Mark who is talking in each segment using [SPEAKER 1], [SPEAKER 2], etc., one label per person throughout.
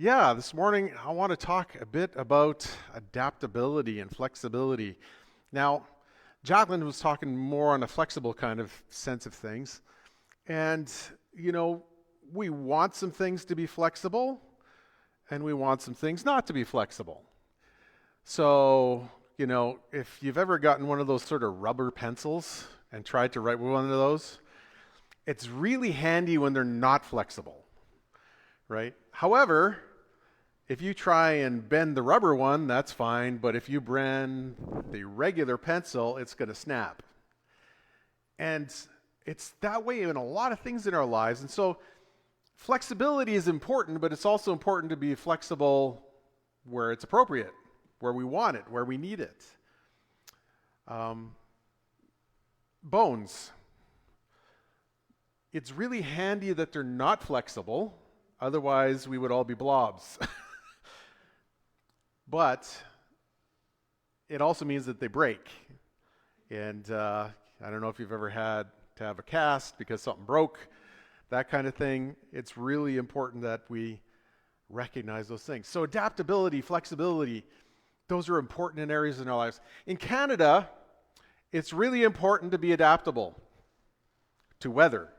[SPEAKER 1] Yeah, this morning I want to talk a bit about adaptability and flexibility. Now, Jacqueline was talking more on a flexible kind of sense of things. And, you know, we want some things to be flexible and we want some things not to be flexible. So, if you've ever gotten one of those sort of rubber pencils and tried to write with one of those, it's really handy when they're not flexible, right? However, if you try and bend the rubber one, that's fine, but if you bend the regular pencil, it's going to snap. And it's that way in a lot of things in our lives. And so flexibility is important, but it's also important to be flexible where it's appropriate, where we want it, where we need it. Bones. It's really handy that they're not flexible. Otherwise, we would all be blobs. But it also means that they break. And I don't know if you've ever had to have a cast because something broke, that kind of thing. It's really important that we recognize those things. So adaptability, flexibility, those are important in areas in our lives. In Canada, it's really important to be adaptable to weather.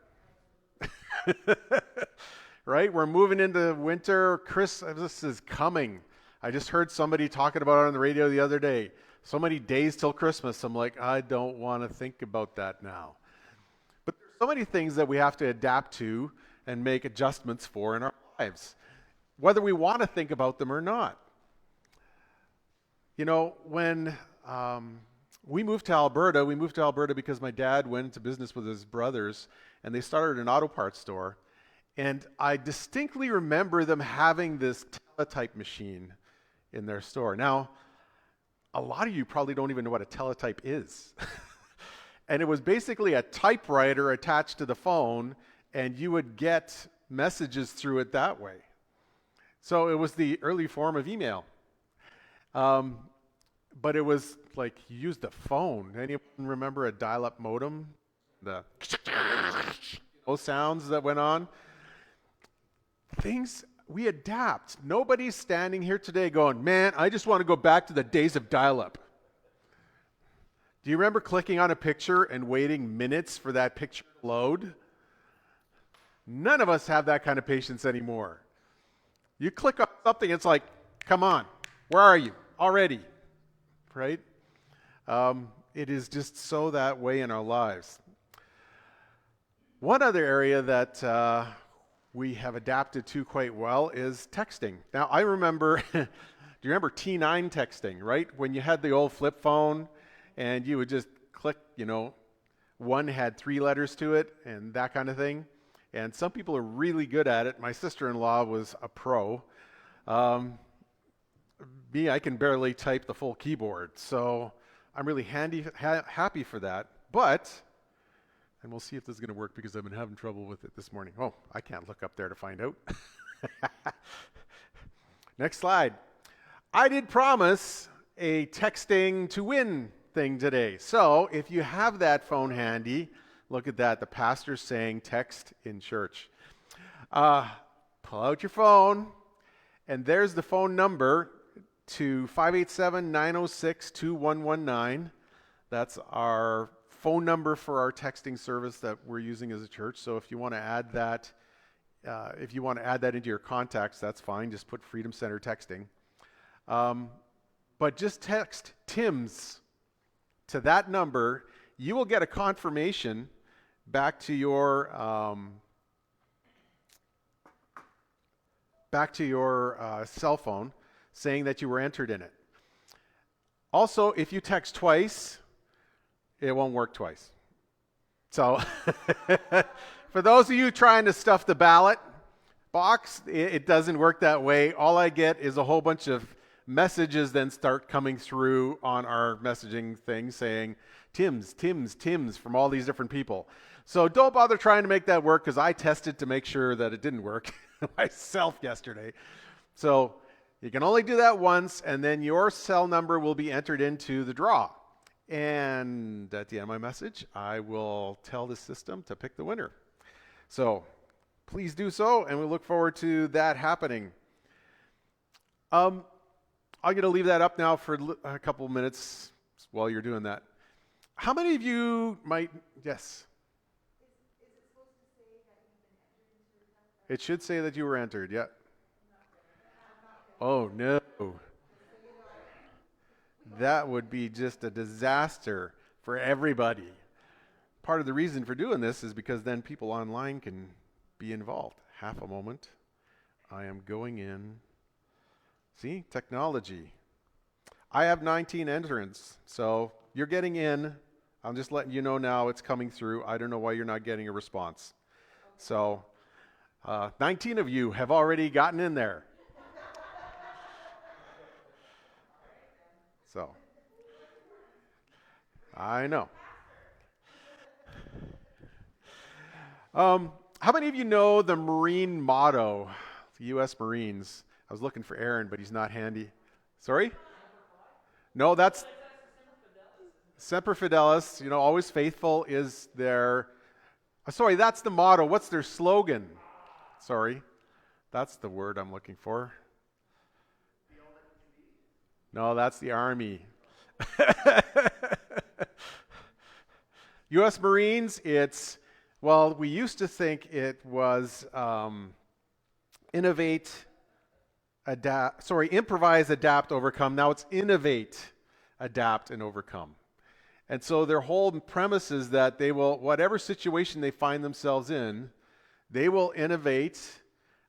[SPEAKER 1] Right? We're moving into winter. Christmas is coming. I just heard somebody talking about it on the radio the other day. So many days till Christmas. I'm like, I don't want to think about that now. But there's so many things that we have to adapt to and make adjustments for in our lives, whether we want to think about them or not. When we moved to Alberta because my dad went into business with his brothers, and they started an auto parts store. And I distinctly remember them having this teletype machine in their store. Now, a lot of you probably don't even know what a teletype is. And it was basically a typewriter attached to the phone, and you would get messages through it that way. So it was the early form of email. But it was like you used the phone. Anyone remember a dial-up modem? Those sounds that went on? We adapt. Nobody's standing here today going, man, I just want to go back to the days of dial-up. Do you remember clicking on a picture and waiting minutes for that picture to load? None of us have that kind of patience anymore. You click on something, it's like, come on, where are you? Already. Right? It is just so that way in our lives. One other area that we have adapted to quite well is texting. Now, I remember, do you remember T9 texting, right? When you had the old flip phone and you would just click, one had 3 letters to it and that kind of thing. And some people are really good at it. My sister-in-law was a pro. Me, I can barely type the full keyboard. So I'm really happy for that. And we'll see if this is going to work because I've been having trouble with it this morning. Oh, I can't look up there to find out. Next slide. I did promise a texting to win thing today. So if you have that phone handy, look at that. The pastor's saying text in church. Pull out your phone, and there's the phone number to 587-906-2119. That's our phone number for our texting service that we're using as a church. So if you want to add that, into your contacts, that's fine. Just put Freedom Center texting. But just text TIMS to that number. You will get a confirmation back to your cell phone saying that you were entered in it. Also, if you text twice, it won't work twice. So for those of you trying to stuff the ballot box, it doesn't work that way. All I get is a whole bunch of messages then start coming through on our messaging thing saying Tim's from all these different people. So don't bother trying to make that work because I tested to make sure that it didn't work myself yesterday. So you can only do that once, and then your cell number will be entered into the draw. And at the end of my message, I will tell the system to pick the winner. So please do so, and we look forward to that happening. Um, I'm going to leave that up now for a couple of minutes while you're doing that. How many of you might, yes? It should say that you were entered, yeah. Oh, no. That would be just a disaster for everybody. Part of the reason for doing this is because then people online can be involved. Half a moment. I am going in. See, technology. I have 19 entrants, so you're getting in. I'm just letting you know now it's coming through. I don't know why you're not getting a response. So 19 of you have already gotten in there. So I know. How many of you know the Marine motto, the U.S. Marines? I was looking for Aaron, but he's not handy. Sorry? No, that's Semper Fidelis, always faithful is their, sorry, that's the motto. What's their slogan? Sorry, that's the word I'm looking for. No, that's the Army. U.S. Marines, we used to think it was improvise, adapt, overcome. Now it's innovate, adapt, and overcome. And so their whole premise is that they will, whatever situation they find themselves in, they will innovate,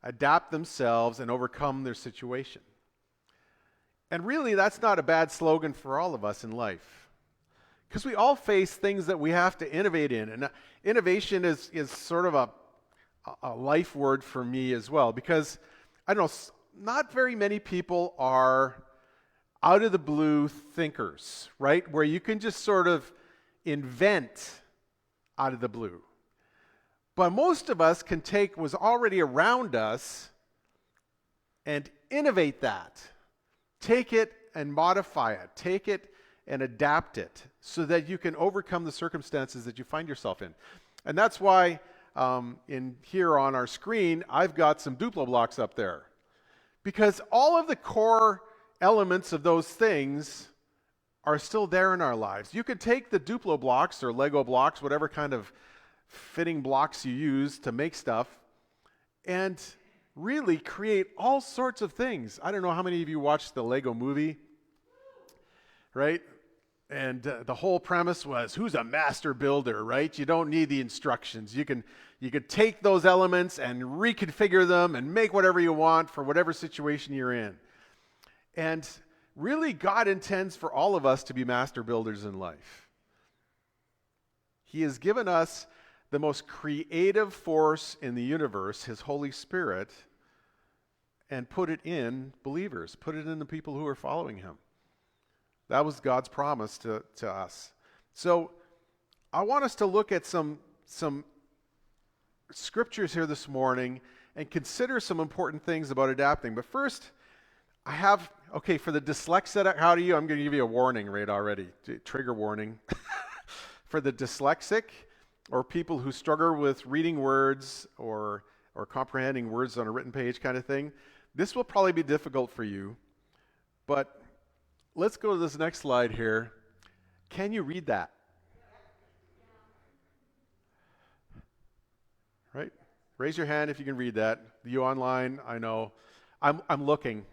[SPEAKER 1] adapt themselves, and overcome their situation. And really, that's not a bad slogan for all of us in life. Because we all face things that we have to innovate in. And innovation is sort of a life word for me as well. Because, I don't know, not very many people are out of the blue thinkers, right? Where you can just sort of invent out of the blue. But most of us can take what's already around us and innovate that. Take it and modify it. Take it and adapt it so that you can overcome the circumstances that you find yourself in. And that's why in here on our screen, I've got some Duplo blocks up there. Because all of the core elements of those things are still there in our lives. You could take the Duplo blocks or Lego blocks, whatever kind of fitting blocks you use to make stuff, and really create all sorts of things. I don't know how many of you watched the Lego movie, right? And the whole premise was, who's a master builder, right? You don't need the instructions. You could take those elements and reconfigure them and make whatever you want for whatever situation you're in. And really, God intends for all of us to be master builders in life. He has given us the most creative force in the universe, His Holy Spirit, and put it in believers, put it in the people who are following Him. That was God's promise to us. So I want us to look at some scriptures here this morning and consider some important things about adapting. But first, for the dyslexic, I'm going to give you a warning right already, trigger warning. For the dyslexic or people who struggle with reading words or comprehending words on a written page kind of thing, this will probably be difficult for you. But let's go to this next slide here. Can you read that? Right? Raise your hand if you can read that. You online, I know. I'm looking.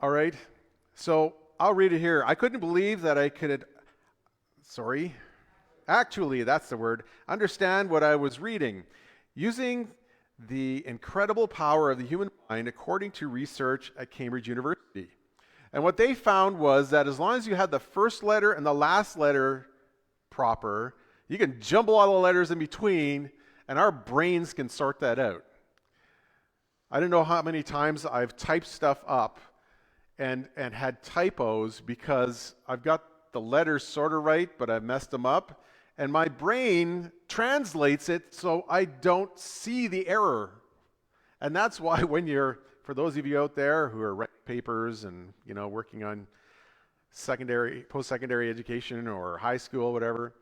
[SPEAKER 1] All right. So I'll read it here. I couldn't believe that I could, actually, that's the word, understand what I was reading. Using the incredible power of the human mind according to research at Cambridge University. And what they found was that as long as you had the first letter and the last letter proper, you can jumble all the letters in between, and our brains can sort that out. I don't know how many times I've typed stuff up and had typos because I've got the letters sort of right, but I've messed them up. And my brain translates it so I don't see the error. And that's why for those of you out there who are writing papers and, working on post-secondary education or high school, whatever,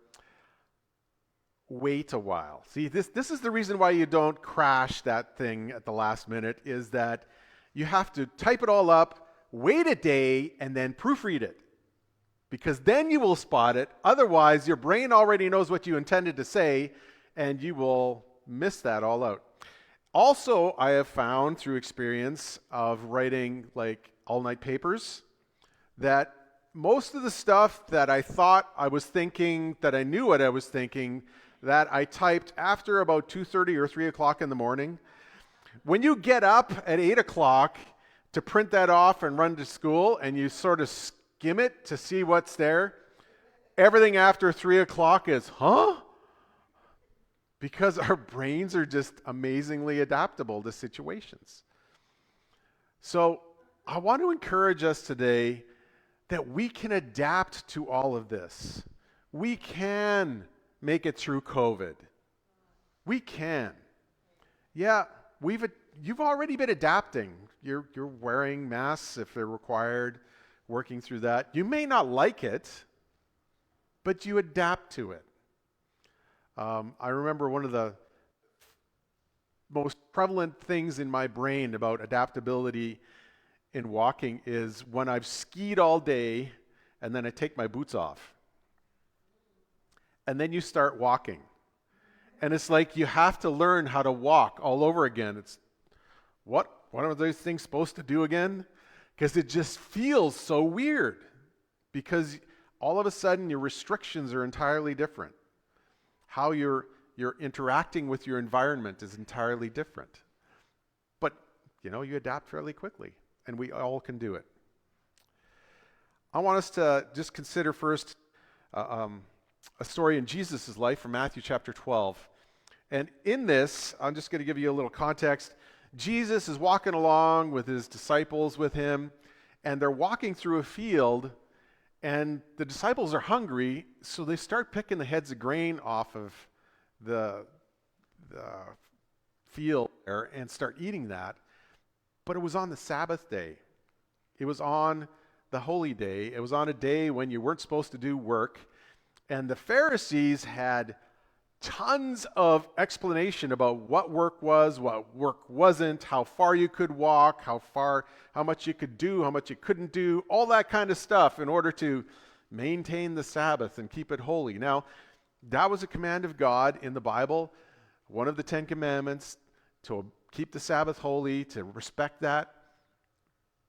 [SPEAKER 1] wait a while. See, this is the reason why you don't crash that thing at the last minute, is that You have to type it all up, wait a day, and then proofread it. Because then you will spot it. Otherwise, your brain already knows what you intended to say, and you will miss that all out. Also, I have found through experience of writing like all-night papers that most of the stuff that I thought I was thinking, that I knew what I was thinking, that I typed after about 2:30 or 3 o'clock in the morning, when you get up at 8 o'clock to print that off and run to school and you sort of skim it to see what's there, everything after 3 o'clock is, huh? Because our brains are just amazingly adaptable to situations. So I want to encourage us today that we can adapt to all of this. We can make it through COVID. We can. Yeah, you've already been adapting. You're wearing masks if they're required, working through that. You may not like it, but you adapt to it. I remember one of the most prevalent things in my brain about adaptability in walking is when I've skied all day and then I take my boots off. And then you start walking. And it's like you have to learn how to walk all over again. It's what are those things supposed to do again? Because it just feels so weird. Because all of a sudden your restrictions are entirely different. How you're interacting with your environment is entirely different. But, you adapt fairly quickly, and we all can do it. I want us to just consider first a story in Jesus' life from Matthew chapter 12. And in this, I'm just going to give you a little context. Jesus is walking along with his disciples with him, and they're walking through a field. And the disciples are hungry, so they start picking the heads of grain off of the field there and start eating that. But it was on the Sabbath day. It was on the holy day. It was on a day when you weren't supposed to do work. And the Pharisees had tons of explanation about what work was, what work wasn't, how far you could walk, how much you could do, how much you couldn't do, all that kind of stuff in order to maintain the Sabbath and keep it holy. Now, that was a command of God in the Bible, one of the 10 commandments, to keep the Sabbath holy, to respect that.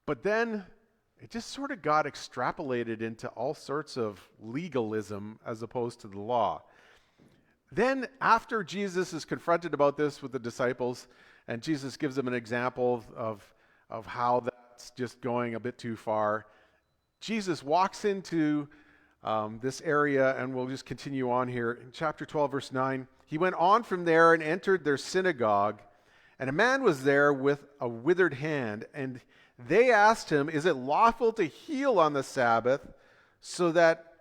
[SPEAKER 1] But then it just sort of got extrapolated into all sorts of legalism as opposed to the law. Then after Jesus is confronted about this with the disciples, and Jesus gives them an example of how that's just going a bit too far, Jesus walks into this area, and we'll just continue on here. In chapter 12, verse 9, he went on from there and entered their synagogue, and a man was there with a withered hand, and they asked him, "Is it lawful to heal on the Sabbath?" So that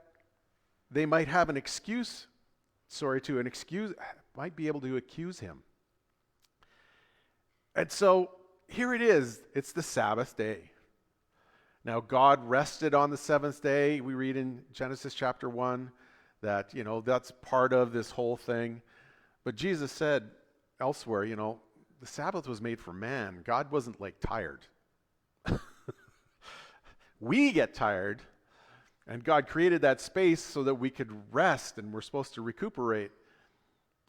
[SPEAKER 1] they might have an excuse, might be able to accuse him. And so here it is. It's the Sabbath day. Now, God rested on the seventh day. We read in Genesis chapter 1 that, that's part of this whole thing. But Jesus said elsewhere, the Sabbath was made for man. God wasn't tired. We get tired, and God created that space so that we could rest, and we're supposed to recuperate.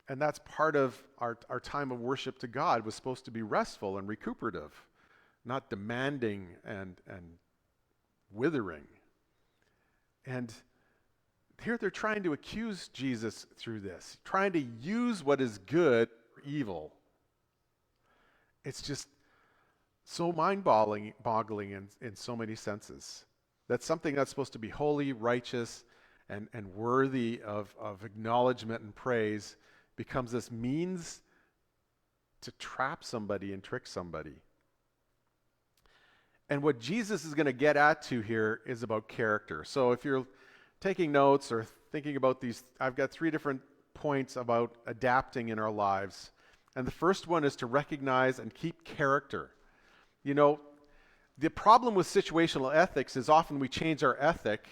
[SPEAKER 1] And that's part of our time of worship to God, was supposed to be restful and recuperative, not demanding and withering. And here they're trying to accuse Jesus through this, trying to use what is good for evil. It's just so mind-boggling in so many senses. That's something that's supposed to be holy, righteous, and worthy of acknowledgement and praise becomes this means to trap somebody and trick somebody. And what Jesus is going to get at to here is about character. So if you're taking notes or thinking about these, I've got 3 different points about adapting in our lives. And the first one is to recognize and keep character. The problem with situational ethics is often we change our ethic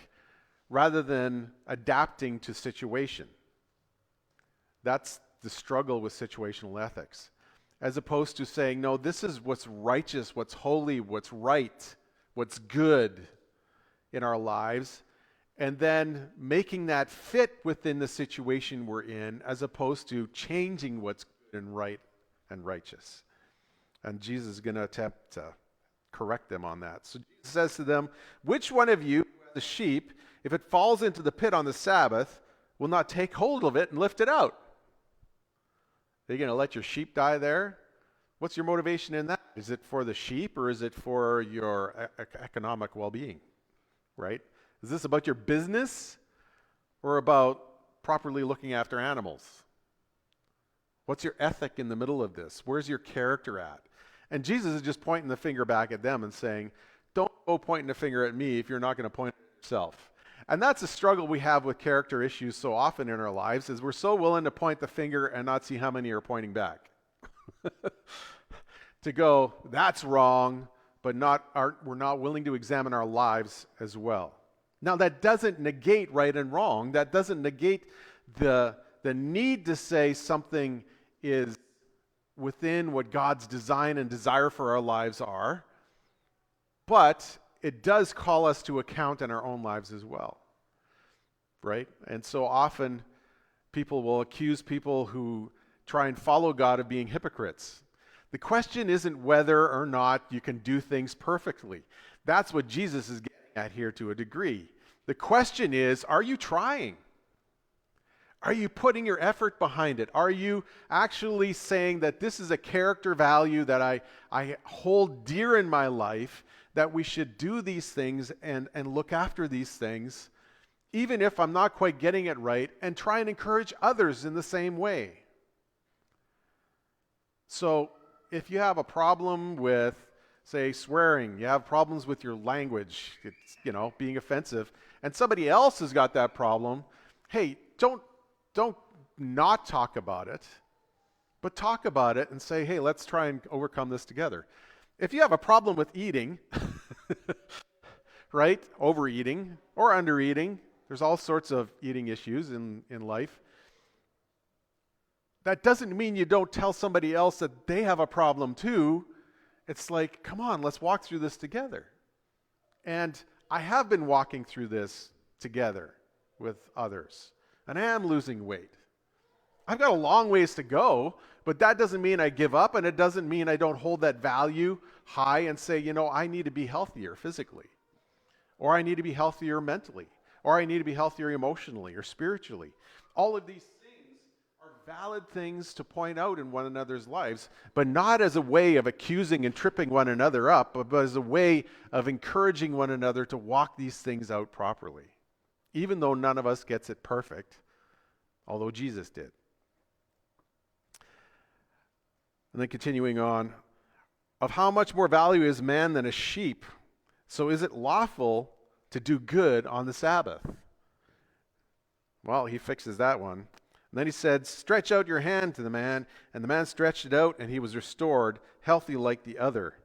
[SPEAKER 1] rather than adapting to situation. That's the struggle with situational ethics. as opposed to saying, no, this is what's righteous, what's holy, what's right, what's good in our lives, and then making that fit within the situation we're in, as opposed to changing what's good and right and righteous. And Jesus is going to attempt to correct them on that. So Jesus says to them, which one of you, the sheep, if it falls into the pit on the Sabbath, will not take hold of it and lift it out? Are you going to let your sheep die there? What's your motivation in that? Is it for the sheep, or is it for your economic well-being? Right? Is this about your business or about properly looking after animals? What's your ethic in the middle of this? Where's your character at? And Jesus is just pointing the finger back at them and saying, don't go pointing the finger at me if you're not going to point at yourself. And that's a struggle we have with character issues so often in our lives, is we're so willing to point the finger and not see how many are pointing back. To go, that's wrong, but we're not willing to examine our lives as well. Now, that doesn't negate right and wrong. That doesn't negate the need to say something is within what God's design and desire for our lives are. But it does call us to account in our own lives as well. Right? And so often people will accuse people who try and follow God of being hypocrites. The question isn't whether or not you can do things perfectly. That's what Jesus is getting at here to a degree. The question is, are you trying? Are you putting your effort behind it? Are you actually saying that this is a character value that I hold dear in my life, that we should do these things and look after these things, even if I'm not quite getting it right, and try and encourage others in the same way? So if you have a problem with, say, swearing, you have problems with your language, it's, being offensive, and somebody else has got that problem, hey, don't not talk about it, but talk about it and say, hey, let's try and overcome this together. If you have a problem with eating, right, overeating or undereating, there's all sorts of eating issues in life. That doesn't mean you don't tell somebody else that they have a problem too. It's like, come on, let's walk through this together. And I have been walking through this together with others, and I am losing weight. I've got a long ways to go, but that doesn't mean I give up, and it doesn't mean I don't hold that value high and say, I need to be healthier physically, or I need to be healthier mentally, or I need to be healthier emotionally or spiritually. All of these things are valid things to point out in one another's lives, but not as a way of accusing and tripping one another up, but as a way of encouraging one another to walk these things out properly, even though none of us gets it perfect, although Jesus did. And then continuing on, of how much more value is man than a sheep? So is it lawful to do good on the Sabbath? Well, he fixes that one. And then he said, stretch out your hand to the man. And the man stretched it out, and he was restored, healthy like the other.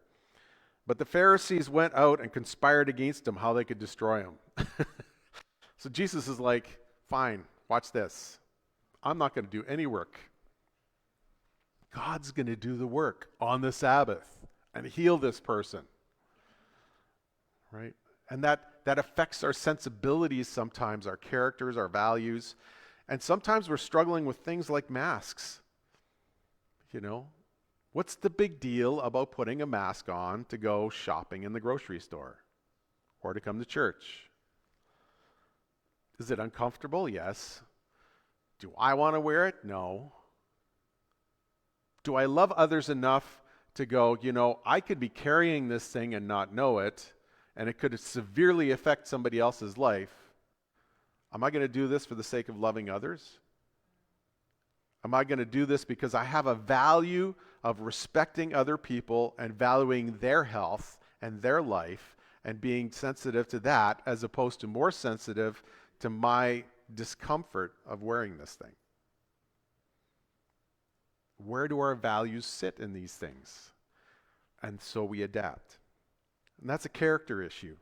[SPEAKER 1] But the Pharisees went out and conspired against him, how they could destroy him. So Jesus is like, fine, watch this. I'm not going to do any work. God's going to do the work on the Sabbath and heal this person. Right? And that affects our sensibilities sometimes, our characters, our values. And sometimes we're struggling with things like masks. What's the big deal about putting a mask on to go shopping in the grocery store or to come to church? Is it uncomfortable? Yes. Do I want to wear it? No. Do I love others enough to go, I could be carrying this thing and not know it, and it could severely affect somebody else's life. Am I going to do this for the sake of loving others? Am I going to do this because I have a value of respecting other people and valuing their health and their life and being sensitive to that, as opposed to more sensitive to my discomfort of wearing this thing? Where do our values sit in these things? And so we adapt. And that's a character issue.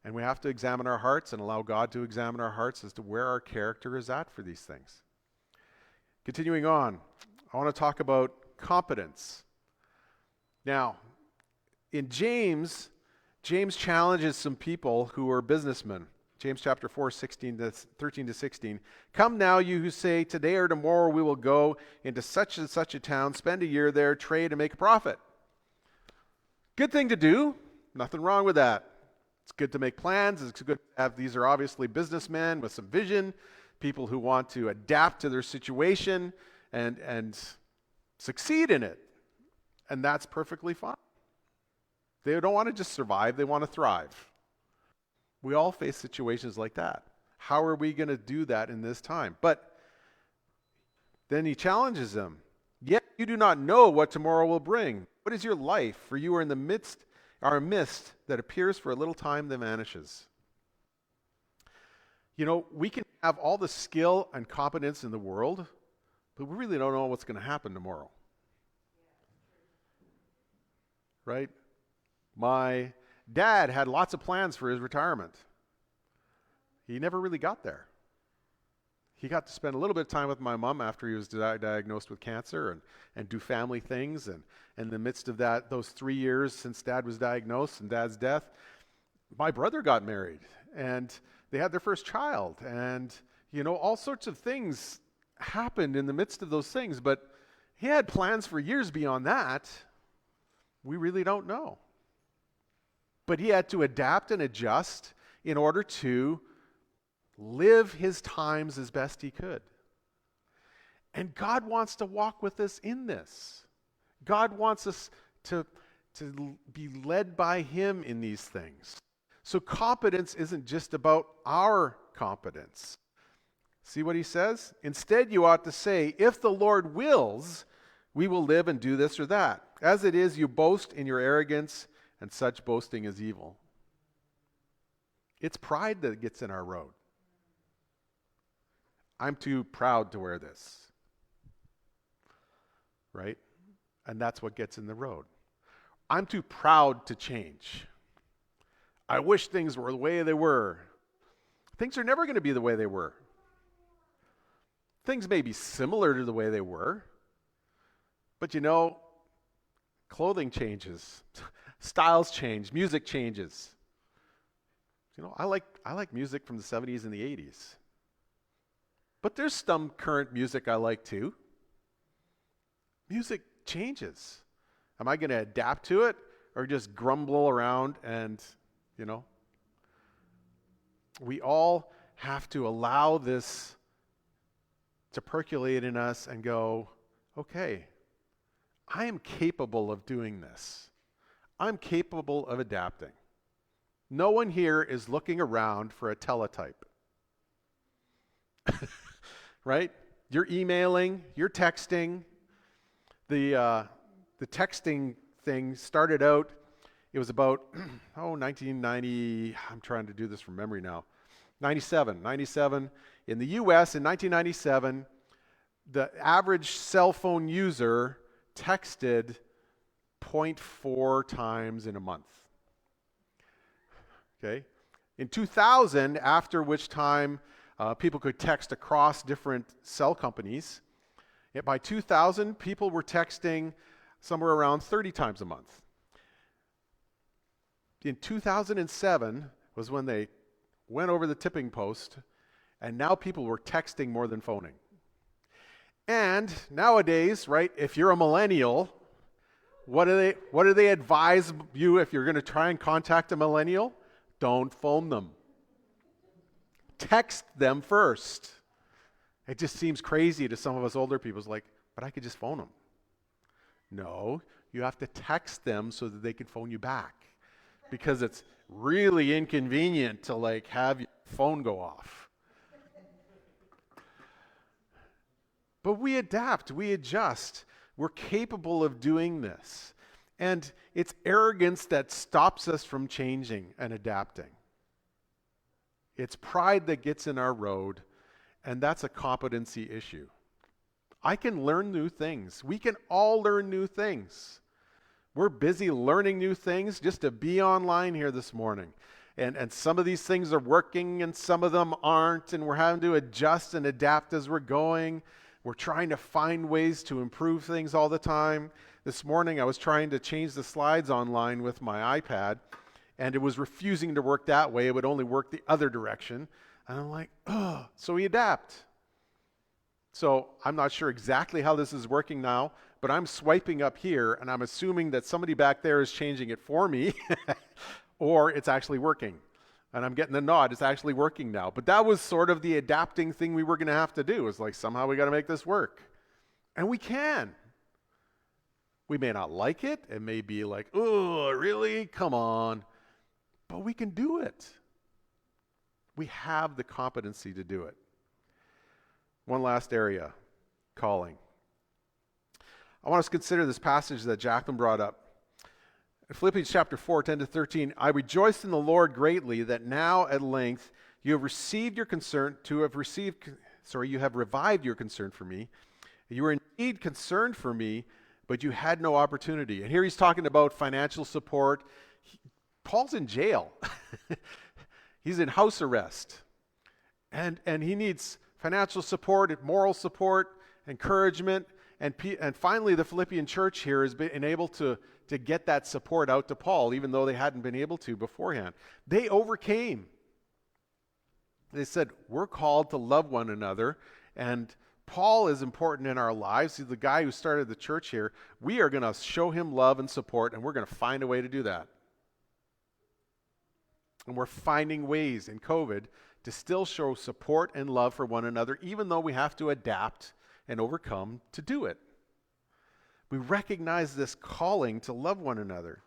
[SPEAKER 1] And we have to examine our hearts and allow God to examine our hearts as to where our character is at for these things. Continuing on, I want to talk about competence. Now, in James challenges some people who are businessmen. James chapter 4, 13 to 16. Come now, you who say, today or tomorrow we will go into such and such a town, spend a year there, trade, and make a profit. Good thing to do. Nothing wrong with that. It's good to make plans. It's good to have, these are obviously businessmen with some vision, people who want to adapt to their situation and succeed in it. And that's perfectly fine. They don't want to just survive, they want to thrive. We all face situations like that. How are we going to do that in this time? But then he challenges them. Yet you do not know what tomorrow will bring. What is your life? For you are in the midst, are a mist that appears for a little time, then vanishes. You know, we can have all the skill and competence in the world, but we really don't know what's going to happen tomorrow. Right? My dad had lots of plans for his retirement. He never really got there. He got to spend a little bit of time with my mom after he was diagnosed with cancer and do family things. And in the midst of that, those 3 years since Dad was diagnosed and Dad's death, my brother got married and they had their first child. And, you know, all sorts of things happened in the midst of those things. But he had plans for years beyond that. We really don't know. But he had to adapt and adjust in order to live his times as best he could. And God wants to walk with us in this. God wants us to be led by him in these things. So competence isn't just about our competence. See what he says? Instead, you ought to say, if the Lord wills, we will live and do this or that. As it is, you boast in your arrogance, and such boasting is evil. It's pride that gets in our road. I'm too proud to wear this. Right? And that's what gets in the road. I'm too proud to change. I wish things were the way they were. Things are never going to be the way they were. Things may be similar to the way they were. But you know, clothing changes. Styles change, music changes. You know, I like music from the 70s and the 80s. But there's some current music I like too. Music changes. Am I going to adapt to it or just grumble around and, you know? We all have to allow this to percolate in us and go, okay, I am capable of doing this. I'm capable of adapting. No one here is looking around for a teletype. Right? You're emailing, you're texting. The texting thing started out, it was about, 1990, I'm trying to do this from memory now. 97. In the US in 1997, the average cell phone user texted 0.4 times in a month. Okay? In 2000, after which time people could text across different cell companies, by 2000, people were texting somewhere around 30 times a month. In 2007 was when they went over the tipping post, and now people were texting more than phoning. And nowadays, right, if you're a millennial, what do they advise you if you're going to try and contact a millennial? Don't phone them. Text them first. It just seems crazy to some of us older people. It's like, but I could just phone them. No, you have to text them so that they can phone you back. Because it's really inconvenient to like have your phone go off. But we adapt, we adjust. We're capable of doing this. And it's arrogance that stops us from changing and adapting. It's pride that gets in our road, and that's a competency issue. I can learn new things. We can all learn new things. We're busy learning new things just to be online here this morning. And some of these things are working and some of them aren't, and we're having to adjust and adapt as we're going. We're trying to find ways to improve things all the time. This morning I was trying to change the slides online with my iPad, and it was refusing to work that way. It would only work the other direction. And I'm like, oh, so we adapt. So I'm not sure exactly how this is working now, but I'm swiping up here, and I'm assuming that somebody back there is changing it for me, or it's actually working. And I'm getting the nod, it's actually working now. But that was sort of the adapting thing we were going to have to do. It's like, somehow we got to make this work. And we can. We may not like it. It may be like, oh, really? Come on. But we can do it. We have the competency to do it. One last area, calling. I want us to consider this passage that Jacqueline brought up. In Philippians chapter 4, 10 to 13, I rejoice in the Lord greatly that now at length you have received your concern, you have revived your concern for me. You were indeed concerned for me, but you had no opportunity. And here he's talking about financial support. Paul's in jail. He's in house arrest. And he needs financial support, moral support, encouragement. And finally, the Philippian church here has been able to get that support out to Paul, even though they hadn't been able to beforehand. They overcame. They said, we're called to love one another, and Paul is important in our lives. He's the guy who started the church here. We are going to show him love and support, and we're going to find a way to do that. And we're finding ways in COVID to still show support and love for one another, even though we have to adapt and overcome to do it. We recognize this calling to love one another.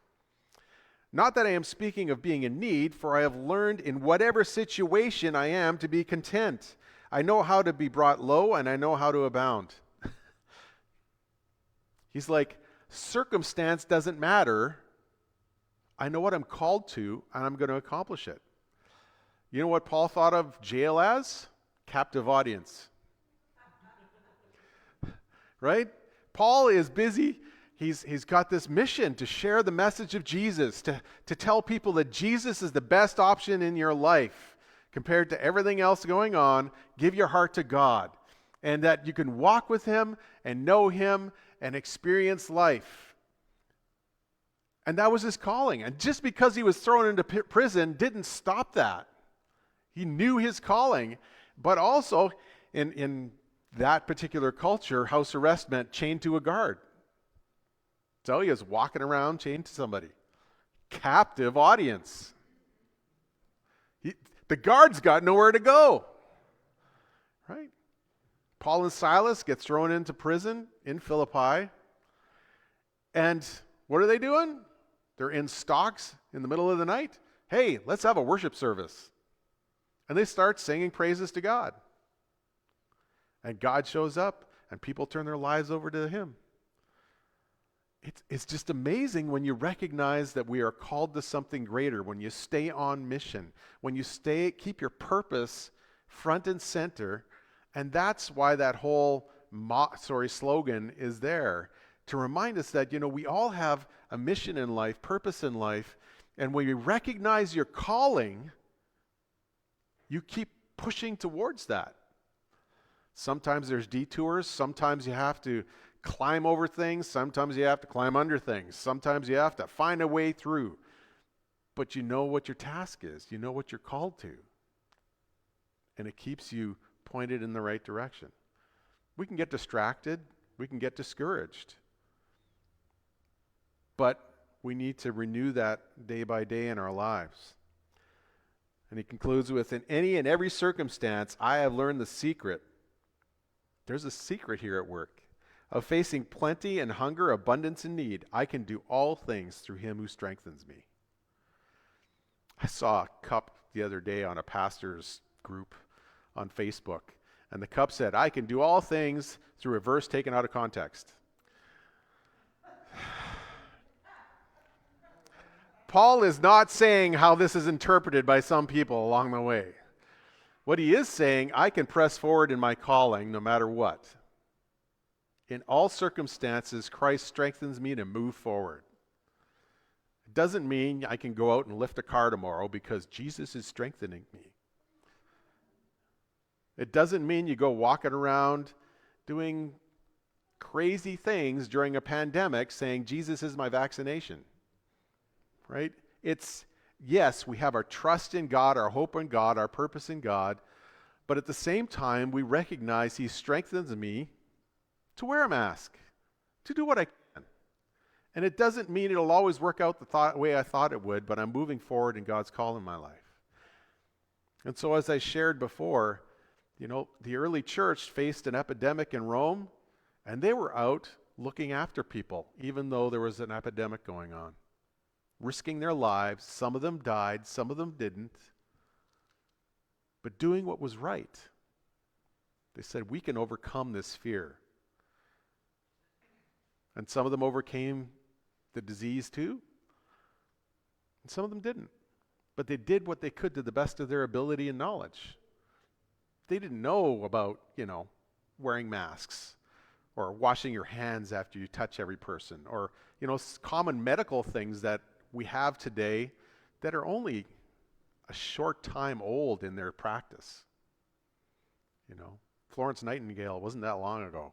[SPEAKER 1] Not that I am speaking of being in need, for I have learned in whatever situation I am to be content. I know how to be brought low, and I know how to abound. He's like, circumstance doesn't matter. I know what I'm called to, and I'm going to accomplish it. You know what Paul thought of jail as? Captive audience. Right? Paul is busy. He's got this mission to share the message of Jesus, to tell people that Jesus is the best option in your life compared to everything else going on. Give your heart to God, and that you can walk with him and know him and experience life. And that was his calling. And just because he was thrown into prison didn't stop that. He knew his calling, but also in that particular culture, house arrest meant chained to a guard. So he was walking around chained to somebody. Captive audience. The guards got nowhere to go. Right? Paul and Silas get thrown into prison in Philippi. And what are they doing? They're in stocks in the middle of the night. Hey, let's have a worship service. And they start singing praises to God. And God shows up, and people turn their lives over to him. It's just amazing when you recognize that we are called to something greater, when you stay on mission, when you keep your purpose front and center. And that's why that whole slogan is there, to remind us that, we all have a mission in life, purpose in life, and when you recognize your calling, you keep pushing towards that. Sometimes there's detours. Sometimes you have to climb over things. Sometimes you have to climb under things. Sometimes you have to find a way through. But you know what your task is. You know what you're called to. And it keeps you pointed in the right direction. We can get distracted. We can get discouraged. But we need to renew that day by day in our lives. And he concludes with, in any and every circumstance, I have learned the secret. There's a secret here at work of facing plenty and hunger, abundance and need. I can do all things through him who strengthens me. I saw a cup the other day on a pastor's group on Facebook, and the cup said, I can do all things through a verse taken out of context. Paul is not saying how this is interpreted by some people along the way. What he is saying, I can press forward in my calling no matter what. In all circumstances, Christ strengthens me to move forward. It doesn't mean I can go out and lift a car tomorrow because Jesus is strengthening me. It doesn't mean you go walking around doing crazy things during a pandemic saying, Jesus is my vaccination, right? It's, yes, we have our trust in God, our hope in God, our purpose in God, but at the same time, we recognize He strengthens me to wear a mask, to do what I can. And it doesn't mean it'll always work out the way I thought it would, but I'm moving forward in God's call in my life. And so as I shared before, the early church faced an epidemic in Rome, and they were out looking after people, even though there was an epidemic going on, risking their lives. Some of them died, some of them didn't, but doing what was right. They said, we can overcome this fear. And some of them overcame the disease too, and some of them didn't. But they did what they could to the best of their ability and knowledge. They didn't know about, wearing masks or washing your hands after you touch every person, or, common medical things that we have today that are only a short time old in their practice. Florence Nightingale wasn't that long ago.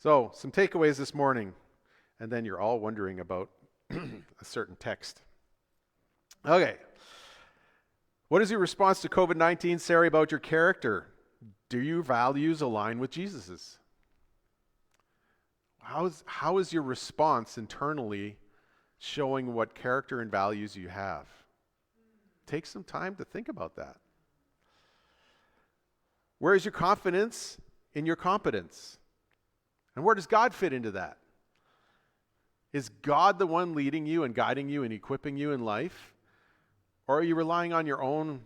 [SPEAKER 1] So, some takeaways this morning, and then you're all wondering about a certain text. Okay. What is your response to COVID-19 say about your character? Do your values align with Jesus's? How is your response internally showing what character and values you have? Take some time to think about that. Where is your confidence in your competence? And where does God fit into that? Is God the one leading you and guiding you and equipping you in life? Or are you relying on your own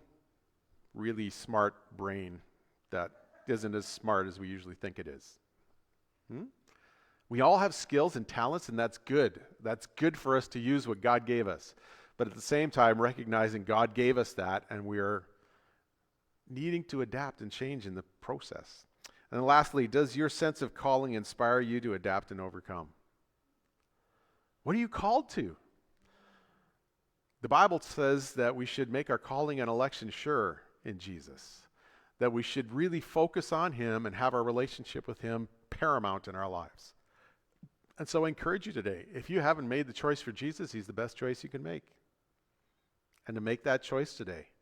[SPEAKER 1] really smart brain that isn't as smart as we usually think it is? We all have skills and talents, and that's good. That's good for us to use what God gave us. But at the same time, recognizing God gave us that, and we're needing to adapt and change in the process. And then lastly, does your sense of calling inspire you to adapt and overcome? What are you called to? The Bible says that we should make our calling and election sure in Jesus, that we should really focus on Him and have our relationship with Him paramount in our lives. And so I encourage you today, if you haven't made the choice for Jesus, He's the best choice you can make. And to make that choice today.